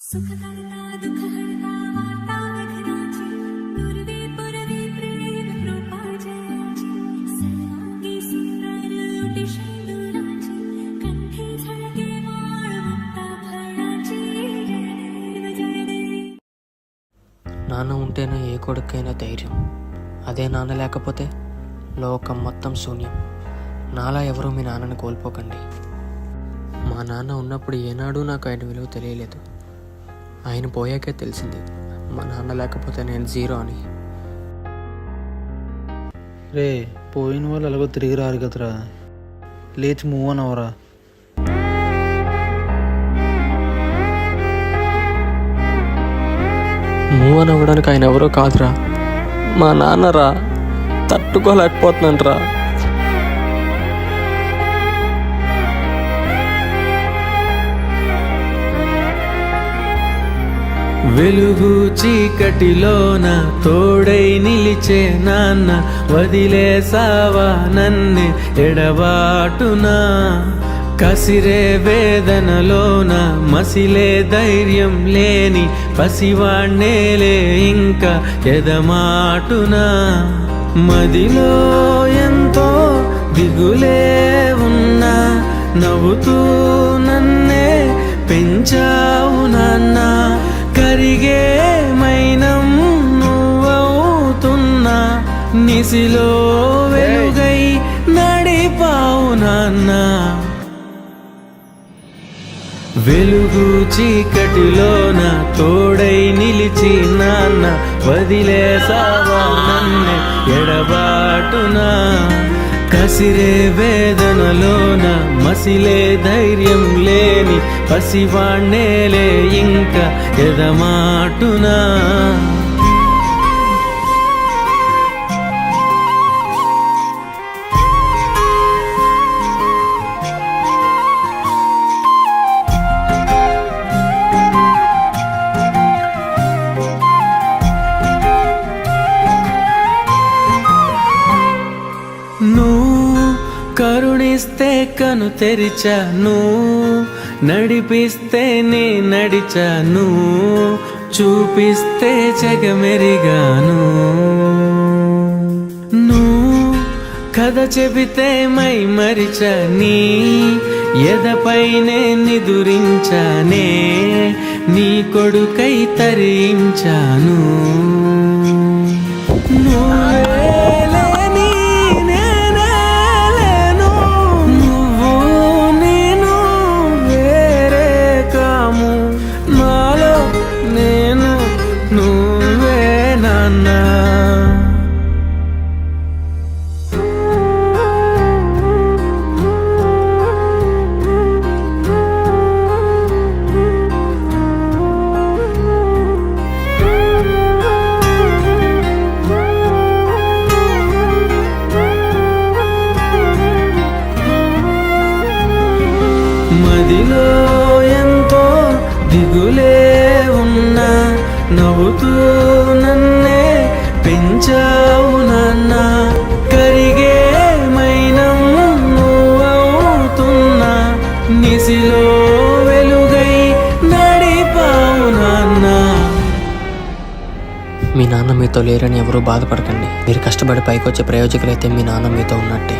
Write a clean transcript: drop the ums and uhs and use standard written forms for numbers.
నాన్న ఉంటేనే ఏ కొడుకైనా ధైర్యం. అదే నాన్న లేకపోతే లోకం మొత్తం శూన్యం. నాలా ఎవరూ మీ నాన్నని కోల్పోకండి. మా నాన్న ఉన్నప్పుడు ఏనాడూ నాకు ఆయన విలువ తెలియలేదు. ఆయన పోయాకే తెలిసింది మా నాన్న లేకపోతే నేను జీరో అని. రే, పోయిన వాళ్ళు అలాగో తిరిగి రారు కదరా, లేచి మూవ్ అని అవరా. మూవ్ అని అవ్వడానికి ఆయన ఎవరో కాదురా, మా నాన్నరా. తట్టుకోలేకపోతున్నాను రా. వెలుగు చీకటిలోన తోడై నిలిచే నాన్న, వదిలేసావా నన్నే ఎడబాటునా. కసిరే వేదనలోన మసిలే ధైర్యం లేని పసివాణ్ణేలే ఇంకా ఎదమాటునా. మదిలో ఎంతో దిగులే ఉన్నా, నవ్వుతూ నన్నే పెంచావు నాన్న. కరిగే మైనం నువ్వవుతున్నా, నిసిలో వెలుగై నడిపావు నాన్న. వెలుగు చీకటిలోన తోడై నిలిచి నాన్న, వదిలేసావా నన్నే ఎడబాటునా. కసిరే వేదనలోన మసిలే ధైర్యం లేని పసివాణ్ణేలే ఇంకా ఎదమాటునా. కరుణిస్తే కను తెరిచాను, నడిపిస్తే నే నడిచాను, చూపిస్తే జగమెరిగాను. నువ్వు కథ చెబితే మై మరిచని, ఎదపైనే నిదురించానే, నీ కొడుకై తరించాను. మదిలో ఎంతో దిగులే ఉన్నా, నవ్వుతూ నన్నే పెంచావు నాన్న. కరిగే మైనం నువ్వవుతున్నా, నిసిలో వెలుగై నడిపావు నాన్న. మీ నాన్న మీతో లేరని ఎవరూ బాధపడకండి. మీరు కష్టపడి పైకొచ్చే ప్రయోజకులైతే మీ నాన్న మీతో ఉన్నట్టే.